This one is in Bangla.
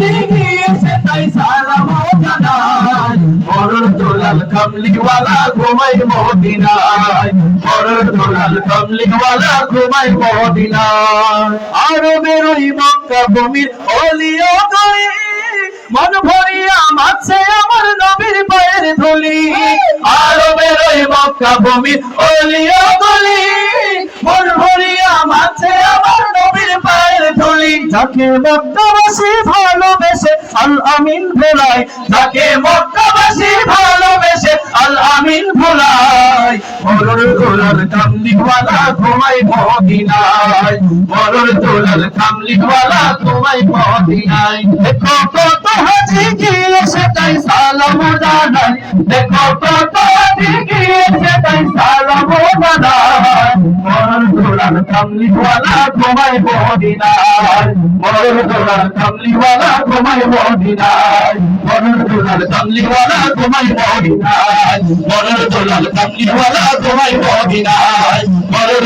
হাজি গিয়েছে তাই সালাম জানাই মরণ দুলাল কামলিওয়ালা ঘুমাই মদিনায় মরণ দুলাল কামলিওয়ালা ঘুমাই মদিনায় আরবের ওই মক্কা ভূমির অলিও গলি মন ভরিয়া মাছে আমার নবীর পায়ের ধুলি আরবের ওই মক্কা ভূমির অলিও গলি মন ভরিয়া মাছে আমার নবীর পায়ের ধুলি যাকে মক্কাবাসী ভালোবেসে আল আমিন ভোলায় যাকে মক্কাবাসী ভালোবেসে আল আমিন ভোলায় মরণ দুলাল কামলিওয়ালা ঘুমাই মদিনায় মরণ দুলাল কামলিওয়ালা ঘুমাই মদিনায় দেখো কত হাজি গিয়েছে তাই সালাম জানাই দেখো কত হাজি গিয়েছে তাই সালাম জানাই মরণ দুলাল কামলিওয়ালা ঘুমাই মদিনায় মরণ দুলাল কামলিওয়ালা ঘুমাই মদিনায় মরণ দুলাল কামলিওয়ালা ঘুমাই মদিনায় মরণ দুলাল কামলিওয়ালা ঘুমাই মদিনায় মরণ